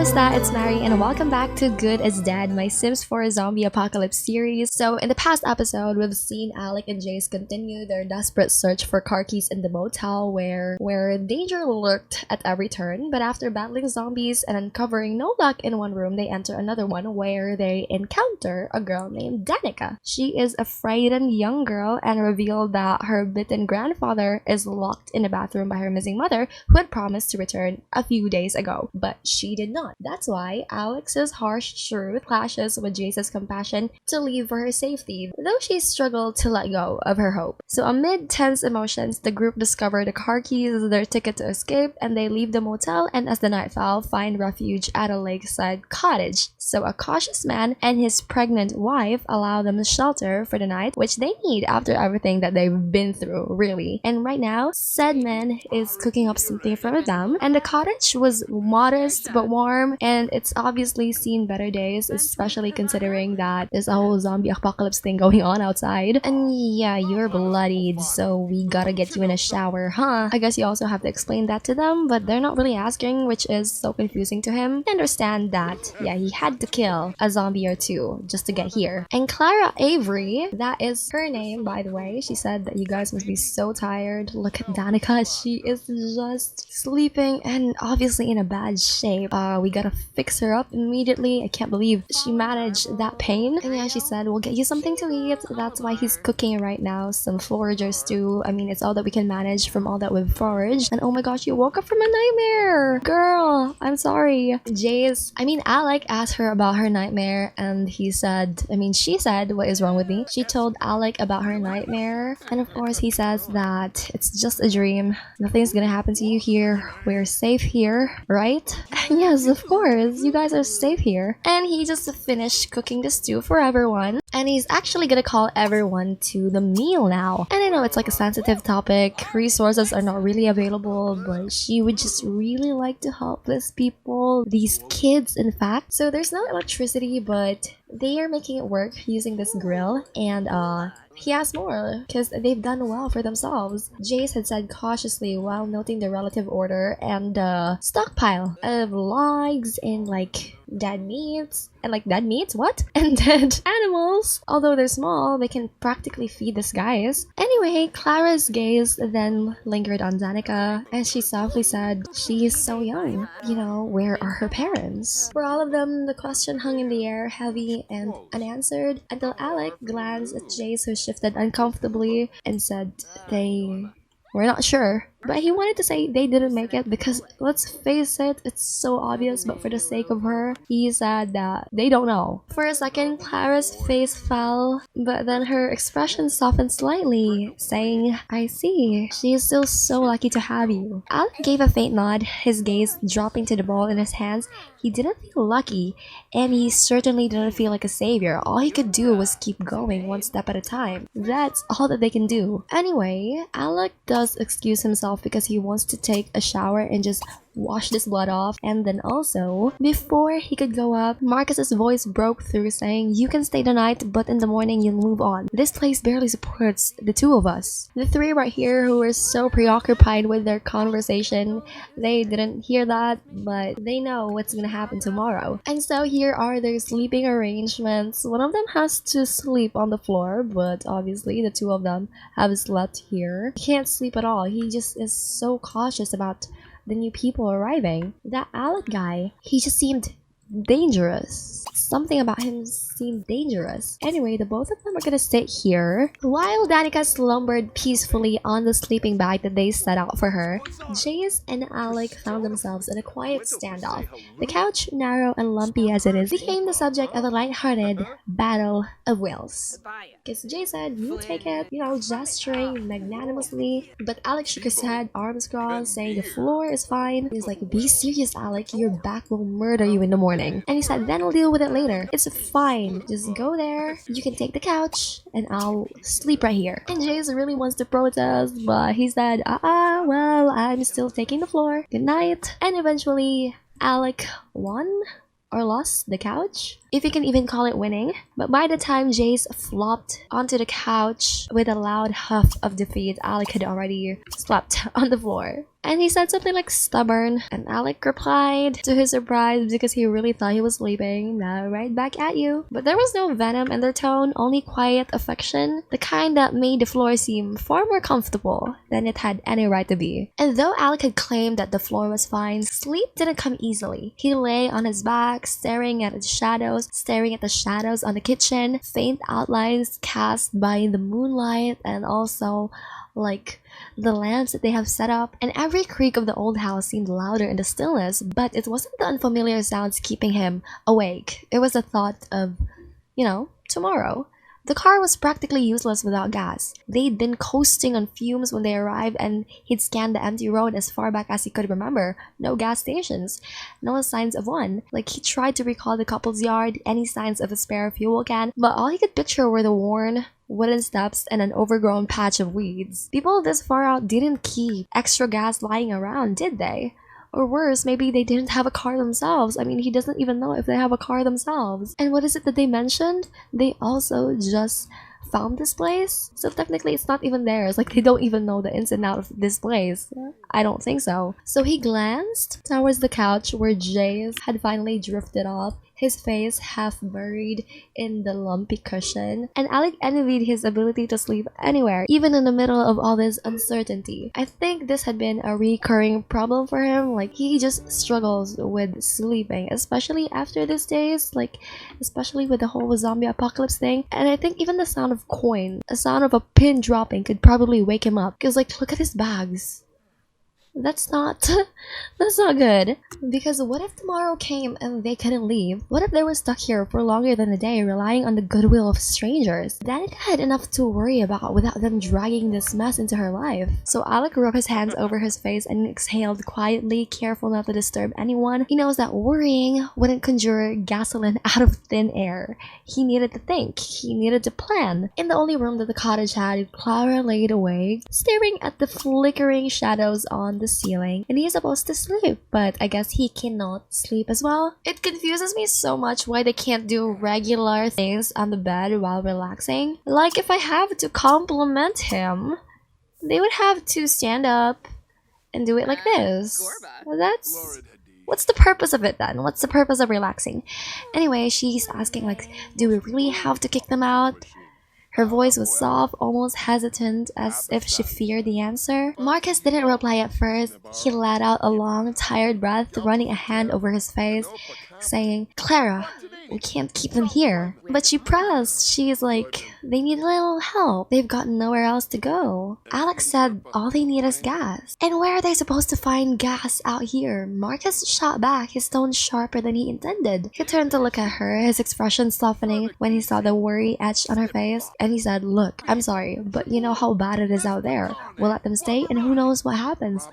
Kamusta? It's Mary and welcome back to Good as Dead, my Sims 4 zombie apocalypse series. So in the past episode, we've seen Alec and Jace continue their desperate search for car keys in the motel where danger lurked at every turn. But after battling zombies and uncovering no luck in one room, they enter another one where they encounter a girl named Danica. She is a frightened young girl and revealed that her bitten grandfather is locked in the bathroom by her missing mother, who had promised to return a few days ago, but she did not. That's why Alex's harsh truth clashes with Jace's compassion to leave for her safety, though she struggled to let go of her hope. So amid tense emotions, the group discover the car keys as their ticket to escape, and they leave the motel and as the night fell, find refuge at a lakeside cottage. So a cautious man and his pregnant wife allow them shelter for the night, which they need after everything that they've been through, really. And right now, said man is cooking up something for them, and the cottage was modest but warm, and it's obviously seen better days, especially considering that there's a whole zombie apocalypse thing going on outside. And yeah, you're bloodied, so we gotta get you in a shower, huh? I guess you also have to explain that to them, but they're not really asking, which is so confusing to him. I understand that, yeah, he had to kill a zombie or two just to get here. And Clara Avery, that is her name, by the way, she said that you guys must be so tired. Look at Danica, she is just sleeping and obviously in a bad shape. We gotta fix her up immediately. I can't believe she managed that pain. And yeah, she said, we'll get you something to eat. That's why he's cooking right now. Some foragers too. I mean, it's all that we can manage from all that we've foraged. And oh my gosh, you woke up from a nightmare! Girl, I'm sorry. Alec asked her about her nightmare, and she said, what is wrong with me? She told Alec about her nightmare, and of course he says that it's just a dream. Nothing's gonna happen to you here. We're safe here, right? Yes, of course, you guys are safe here. And he just finished cooking the stew for everyone, and he's actually gonna call everyone to the meal now. And I know it's like a sensitive topic, resources are not really available, but she would just really like to help these people, these kids in fact. So there's no electricity, but they are making it work using this grill, and he asked more because they've done well for themselves. Jace had said cautiously while noting the relative order and stockpile of logs and dead meats. What? And dead animals. Although they're small, they can practically feed these guys. Anyway, Clara's gaze then lingered on Danica, and she softly said, she is so young. Where are her parents? For all of them, the question hung in the air, heavy and unanswered, until Alec glanced at Jace, who shifted uncomfortably and said, we're not sure. But he wanted to say they didn't make it because, let's face it, it's so obvious, but for the sake of her, he said that they don't know. For a second, Clara's face fell, but then her expression softened slightly, saying, I see. She is still so lucky to have you. Alec gave a faint nod, his gaze dropping to the ball in his hands. He didn't feel lucky, and he certainly didn't feel like a savior. All he could do was keep going one step at a time. That's all that they can do. Anyway, Alec does excuse himself because he wants to take a shower and just wash this blood off. And then also, before he could go up, Marcus's voice broke through saying, you can stay the night, but in the morning you'll move on. This place barely supports the two of us. The three right here who were so preoccupied with their conversation, they didn't hear that, but they know what's gonna happen tomorrow. And so here are their sleeping arrangements. One of them has to sleep on the floor, but obviously the two of them have slept here. He can't sleep at all. He just is so cautious about the new people arriving. That Alec guy, he just seemed dangerous. Something about him seemed dangerous. Anyway, the both of them are gonna sit here while Danica slumbered peacefully on the sleeping bag that they set out for her. Jace and Alec found themselves in a quiet standoff. The couch, narrow and lumpy as it is, became the subject of a light-hearted battle of wills. Because Jace said, you take it, gesturing magnanimously, but Alec shook his head, arms crossed, saying the floor is fine. He's like, be serious, Alec, your back will murder you in the morning. And he said, then we'll deal with it later. It's fine. Just go there. You can take the couch and I'll sleep right here. And Jace really wants to protest, but he said, well, I'm still taking the floor. Good night. And eventually, Alec won or lost the couch, if you can even call it winning. But by the time Jace flopped onto the couch with a loud huff of defeat, Alec had already slept on the floor. And he said something like stubborn, and Alec replied to his surprise because he really thought he was sleeping. Now right back at you. But there was no venom in their tone, only quiet affection, the kind that made the floor seem far more comfortable than it had any right to be. And though Alec had claimed that the floor was fine, sleep didn't come easily. He lay on his back, staring at the shadows on the kitchen, faint outlines cast by the moonlight, and also like the lamps that they have set up, and every creak of the old house seemed louder in the stillness, but it wasn't the unfamiliar sounds keeping him awake. It was the thought of, tomorrow. The car was practically useless without gas. They'd been coasting on fumes when they arrived, and he'd scanned the empty road as far back as he could remember. No gas stations. No signs of one. Like, he tried to recall the couple's yard, any signs of a spare fuel can, but all he could picture were the worn wooden steps and an overgrown patch of weeds. People this far out didn't keep extra gas lying around, did they? Or worse, maybe they didn't have a car themselves. I mean, he doesn't even know if they have a car themselves. And what is it that they mentioned? They also just found this place? So technically it's not even theirs. Like, they don't even know the ins and outs of this place. I don't think so. So he glanced towards the couch where Jace had finally drifted off, his face half buried in the lumpy cushion, and Alec envied his ability to sleep anywhere, even in the middle of all this uncertainty. I think this had been a recurring problem for him. Like, he just struggles with sleeping, especially after these days, like especially with the whole zombie apocalypse thing. And I think even the sound of a sound of a pin dropping could probably wake him up, because like, look at his bags. That's not good. Because what if tomorrow came and they couldn't leave? What if they were stuck here for longer than a day, relying on the goodwill of strangers? Danica had enough to worry about without them dragging this mess into her life. So Alec rubbed his hands over his face and exhaled quietly, careful not to disturb anyone. He knows that worrying wouldn't conjure gasoline out of thin air. He needed to think. He needed to plan. In the only room that the cottage had, Clara laid awake, staring at the flickering shadows on the ceiling, and he's supposed to sleep, but I guess he cannot sleep as well. It confuses me so much why they can't do regular things on the bed while relaxing. Like, if I have to compliment him, they would have to stand up and do it like this. What's the purpose of it then? What's the purpose of relaxing? Anyway, she's asking, like, do we really have to kick them out? Her voice was soft, almost hesitant, as if she feared the answer. Marcus didn't reply at first. He let out a long, tired breath, running a hand over his face, saying, Clara, we can't keep them here. But she pressed. She's like, they need a little help. They've got nowhere else to go. Alex said all they need is gas. And where are they supposed to find gas out here? Marcus shot back, his tone sharper than he intended. He turned to look at her, his expression softening when he saw the worry etched on her face. And he said, look, I'm sorry, but you know how bad it is out there. We'll let them stay, and who knows what happens.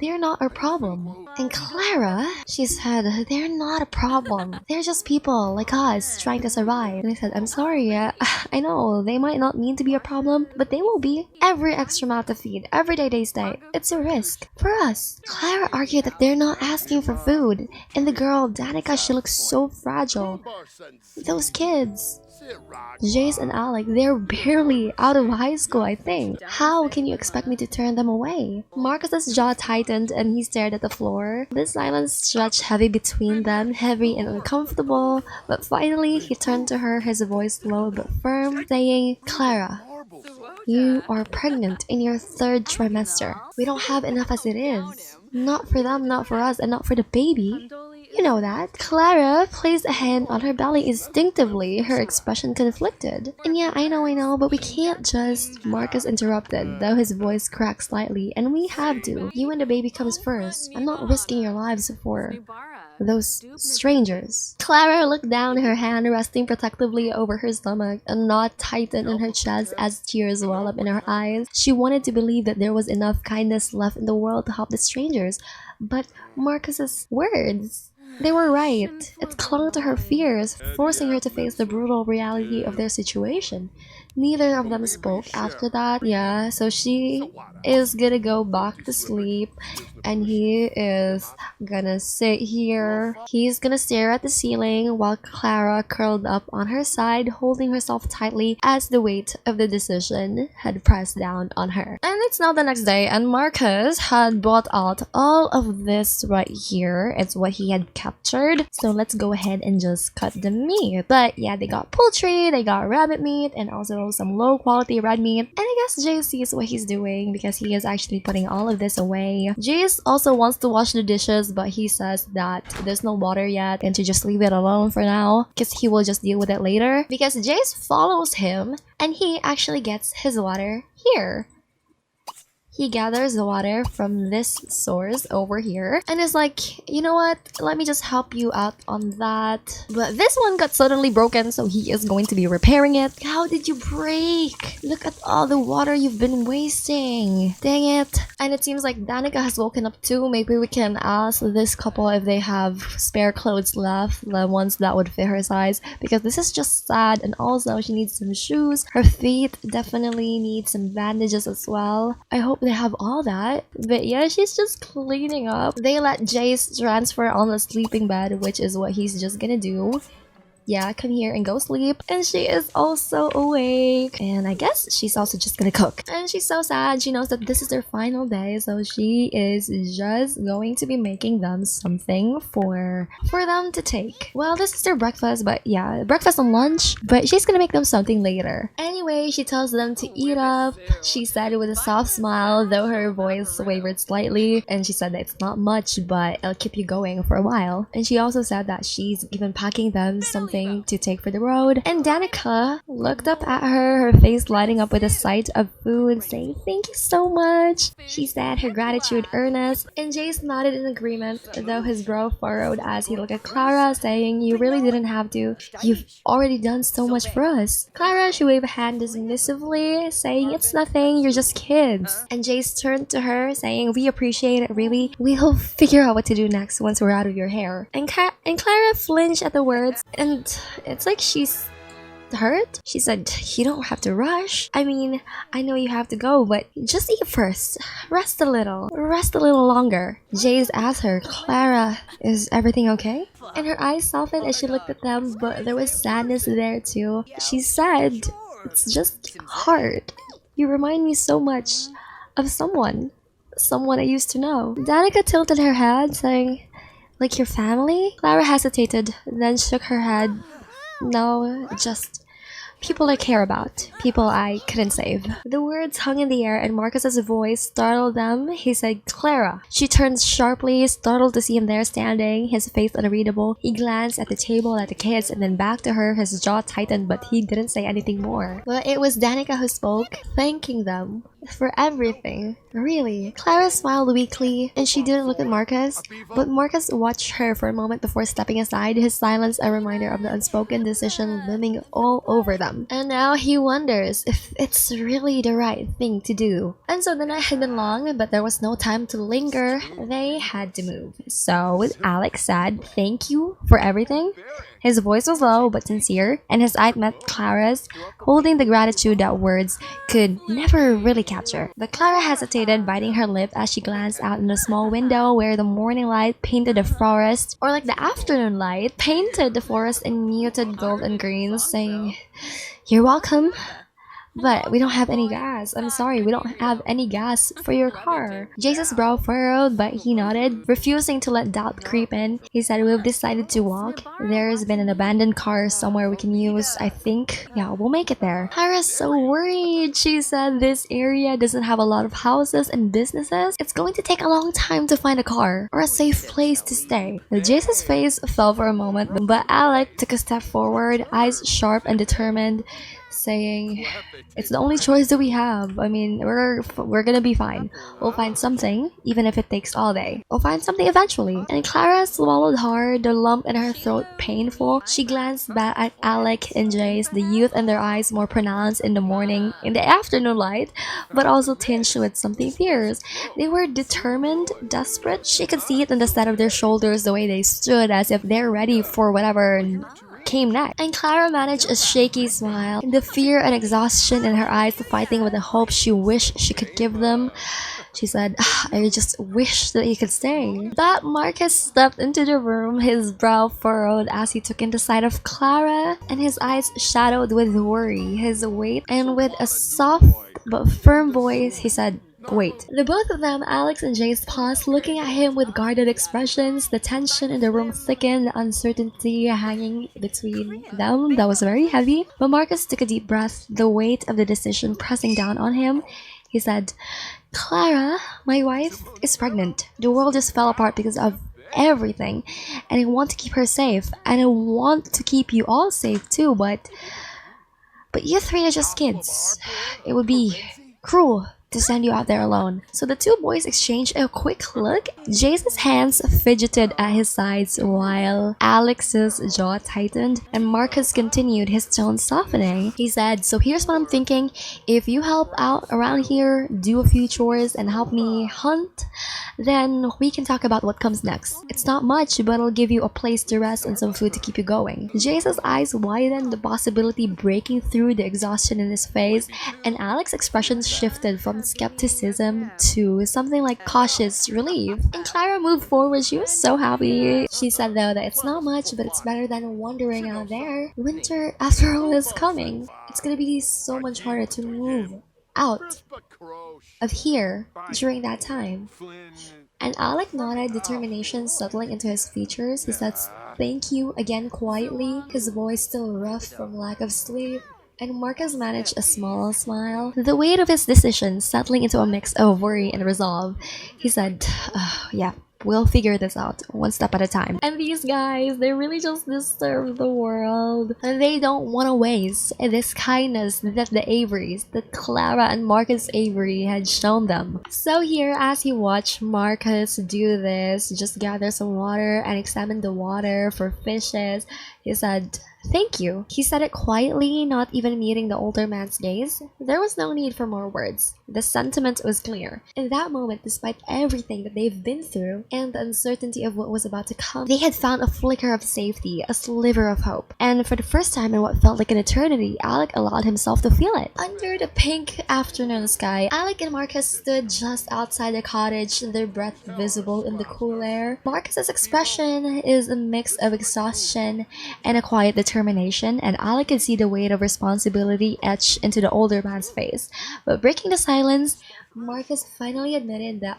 They're not our problem. And Clara, she said, they're not a problem. They're just people like us trying to survive. And I said, I'm sorry, I know they might not mean to be a problem, but they will be. Every extra mouth to feed, every day they stay, it's a risk for us. Clara argued that they're not asking for food. And the girl, Danica, she looks so fragile. Those kids. Jace and Alec, they're barely out of high school, I think. How can you expect me to turn them away? Marcus's jaw tightened and he stared at the floor. The silence stretched heavy between them, heavy and uncomfortable. But finally, he turned to her, his voice low but firm, saying, Clara, you are pregnant in your 3rd trimester. We don't have enough as it is. Not for them, not for us, and not for the baby. You know that. Clara placed a hand on her belly instinctively, her expression conflicted. And yeah, I know, but we can't just... Marcus interrupted, though his voice cracked slightly, and we have to. You and the baby comes first. I'm not risking your lives for... those strangers. Clara looked down, her hand resting protectively over her stomach, a knot tightened in her chest as tears welled up in her eyes. She wanted to believe that there was enough kindness left in the world to help the strangers, but Marcus's words... they were right. It clung to her fears, forcing her to face the brutal reality of their situation. Neither of them spoke after that. Yeah, so she is gonna go back to sleep. and he is gonna sit here. He's gonna stare at the ceiling while Clara curled up on her side, holding herself tightly as the weight of the decision had pressed down on her. And it's now the next day, and Marcus had brought out all of this right here. It's what he had captured. So let's go ahead and just cut the meat. But yeah, they got poultry, they got rabbit meat, and also some low quality red meat. And I guess Jace sees what he's doing because he is actually putting all of this away. Jace also wants to wash the dishes, but he says that there's no water yet and to just leave it alone for now because he will just deal with it later. Because Jace follows him and he actually gets his water here. He gathers the water from this source over here and is like, you know what, let me just help you out on that. But this one got suddenly broken, so he is going to be repairing it. How did you break? Look at all the water you've been wasting. Dang it. And it seems like Danica has woken up too. Maybe we can ask this couple if they have spare clothes left, the ones that would fit her size, because this is just sad. And also she needs some shoes. Her feet definitely need some bandages as well. I hope they have all that. But yeah, she's just cleaning up. They let Jace transfer on the sleeping bed, which is what he's just gonna do. Yeah, come here and go sleep. And she is also awake. And I guess she's also just gonna cook. And she's so sad. She knows that this is their final day. So she is just going to be making them something for them to take. Well, this is their breakfast, but yeah, breakfast and lunch. But she's gonna make them something later. Anyway, she tells them to eat up. She said with a soft smile, though her voice wavered slightly. And she said that it's not much, but it'll keep you going for a while. And she also said that she's even packing them something to take for the road. And Danica looked up at her face lighting up with a sight of food, saying thank you so much. She said her gratitude earnest, and Jace nodded in agreement, though his brow furrowed as he looked at Clara, saying you really didn't have to. You've already done so much for us. Clara, she waved a hand dismissively, saying it's nothing, you're just kids. And Jace turned to her, saying we appreciate it really. We'll figure out what to do next once we're out of your hair. And Clara flinched at the words, and it's like she's hurt. She said, you don't have to rush. I mean, I know you have to go, but just eat first. Rest a little. Rest a little longer. Jace asked her, Clara, is everything okay? And her eyes softened as she looked at them, but there was sadness there too. She said, it's just hard. You remind me so much of someone I used to know. Danica tilted her head, saying, like your family? Clara hesitated, then shook her head. No, just people I care about. People I couldn't save. The words hung in the air and Marcus's voice startled them. He said, Clara. She turned sharply, startled to see him there standing, his face unreadable. He glanced at the table, at the kids, and then back to her, his jaw tightened, but he didn't say anything more. But it was Danica who spoke, thanking them for everything. Really. Clara smiled weakly, and she didn't look at Marcus, but Marcus watched her for a moment before stepping aside, his silence a reminder of the unspoken decision looming all over them. And now he wonders if it's really the right thing to do. And so the night had been long, but there was no time to linger. They had to move. So Alex said, thank you for everything. His voice was low but sincere, and his eye met Clara's, holding the gratitude that words could never really capture. But Clara hesitated, biting her lip as she glanced out in the small window where the morning light painted the forest, or like the afternoon light painted the forest in muted gold and greens, saying, you're welcome. But we don't have any gas. I'm sorry, we don't have any gas for your car. Jace's brow furrowed, but he nodded, refusing to let doubt creep in. He said, we've decided to walk. There's been an abandoned car somewhere we can use, I think. Yeah, we'll make it there. Clara's so worried. She said this area doesn't have a lot of houses and businesses. It's going to take a long time to find a car or a safe place to stay. Jace's face fell for a moment, but Alec took a step forward, eyes sharp and determined, saying, it's the only choice that we have. I mean, we're gonna be fine. We'll find something, even if it takes all day. We'll find something eventually. And Clara swallowed hard, the lump in her throat painful. She glanced back at Alec and Jace, the youth in their eyes more pronounced in the morning, in the afternoon light, but also tinged with something fierce. They were determined, desperate. She could see it in the set of their shoulders, the way they stood, as if they're ready for whatever came next. And Clara managed a shaky smile, the fear and exhaustion in her eyes fighting with the hope she wished she could give them. She said, I just wish that you could stay. But Marcus stepped into the room, his brow furrowed as he took in the sight of Clara, and his eyes shadowed with worry, his weight, and with a soft but firm voice, he said, wait. The both of them, Alex and Jace, paused, looking at him with guarded expressions. The tension in the room thickened, the uncertainty hanging between them. That was very heavy. But Marcus took a deep breath, the weight of the decision pressing down on him. He said, Clara, my wife, is pregnant. The world just fell apart because of everything, and I want to keep her safe, and I want to keep you all safe too, but you three are just kids. It would be cruel to send you out there alone. So the two boys exchanged a quick look. Jace's hands fidgeted at his sides while Alex's jaw tightened, and Marcus continued, his tone softening. He said, so here's what I'm thinking. If you help out around here, do a few chores, and help me hunt, then we can talk about what comes next. It's not much, but it'll give you a place to rest and some food to keep you going. Jace's eyes widened, the possibility breaking through the exhaustion in his face, and Alex's expression shifted from skepticism to something like cautious relief. And Clara moved forward. She was so happy. She said though that it's not much, but it's better than wandering out there. Winter, after all, is coming. It's gonna be so much harder to move out of here during that time. And Alec nodded, determination settling into his features. He said, thank you again quietly, his voice still rough from lack of sleep. And Marcus managed a small smile, the weight of his decision settling into a mix of worry and resolve. He said, yeah, we'll figure this out, one step at a time. And these guys, they really just deserve the world. And they don't want to waste this kindness that the Averys, that Clara and Marcus Avery had shown them. So here, as you watch Marcus do this, just gather some water and examine the water for fishes, he said, thank you. He said it quietly, not even meeting the older man's gaze. There was no need for more words. The sentiment was clear. In that moment, despite everything that they've been through and the uncertainty of what was about to come, they had found a flicker of safety, a sliver of hope. And for the first time in what felt like an eternity, Alec allowed himself to feel it. Under the pink afternoon sky, Alec and Marcus stood just outside the cottage, their breath visible in the cool air. Marcus's expression is a mix of exhaustion and a quiet determination, and Alec could see the weight of responsibility etched into the older man's face. But breaking the silence, Marcus finally admitted that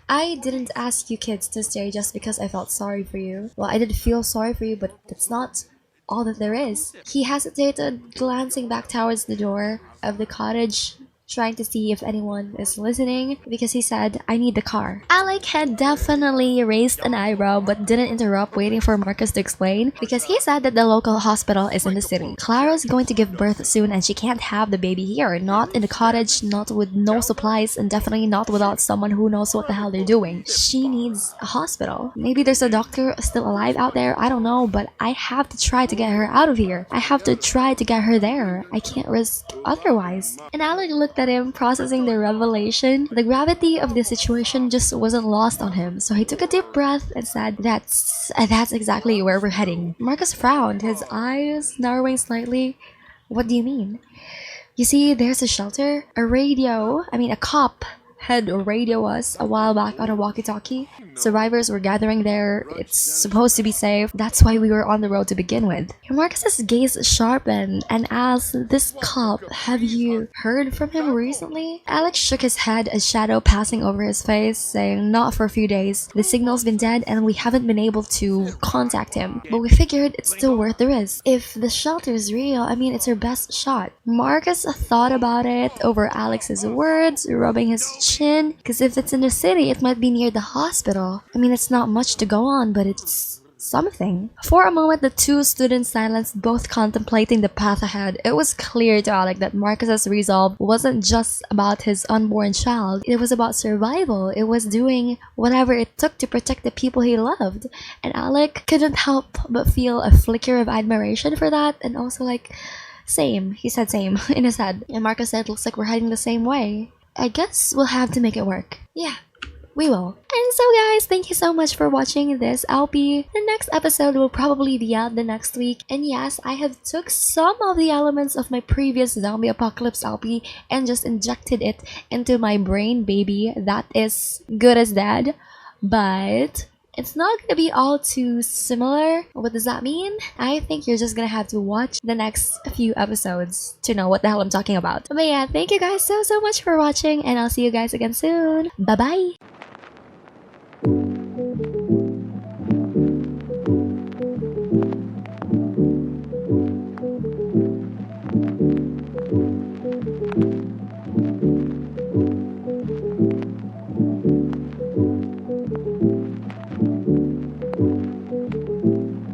I didn't ask you kids to stay just because I felt sorry for you. Well, I did feel sorry for you, but that's not all that there is. He hesitated, glancing back towards the door of the cottage, trying to see if anyone is listening, because he said, I need the car. Alec had definitely raised an eyebrow but didn't interrupt, waiting for Marcus to explain, because he said that the local hospital is in the city. Clara's going to give birth soon and she can't have the baby here, not in the cottage, not with no supplies, and definitely not without someone who knows what the hell they're doing. She needs a hospital. Maybe there's a doctor still alive out there, I don't know, but I have to try to get her out of here. I have to try to get her there. I can't risk otherwise. And Alec looked at him, processing the revelation. The gravity of the situation just wasn't lost on him, so he took a deep breath and said, that's exactly where we're heading. Marcus frowned, his eyes narrowing slightly. What do you mean? You see, there's a shelter, a cop had radio us a while back on a walkie-talkie. Survivors were gathering there. It's supposed to be safe. That's why we were on the road to begin with. Marcus's gaze sharpened and asked, this cop, have you heard from him recently? Alex shook his head, a shadow passing over his face, saying, not for a few days. The signal's been dead and we haven't been able to contact him. But we figured it's still worth the risk. If the shelter is real, it's our best shot. Marcus thought about it over Alex's words, rubbing his chin, because if it's in the city, it might be near the hospital. It's not much to go on, but it's something. For a moment, the two stood in silence, both contemplating the path ahead. It was clear to Alec that Marcus's resolve wasn't just about his unborn child. It was about survival. It was doing whatever it took to protect the people he loved. And Alec couldn't help but feel a flicker of admiration for that, and also same. He said same in his head. And Marcus said, looks like we're heading the same way. I guess we'll have to make it work. Yeah. We will. And so guys, thank you so much for watching this LP. The next episode will probably be out the next week. And yes, I have took some of the elements of my previous zombie apocalypse LP and just injected it into my brain baby that is Good as Dead. But it's not gonna be all too similar. What does that mean? I think you're just gonna have to watch the next few episodes to know what the hell I'm talking about. But yeah, thank you guys so much for watching, and I'll see you guys again soon. Bye bye!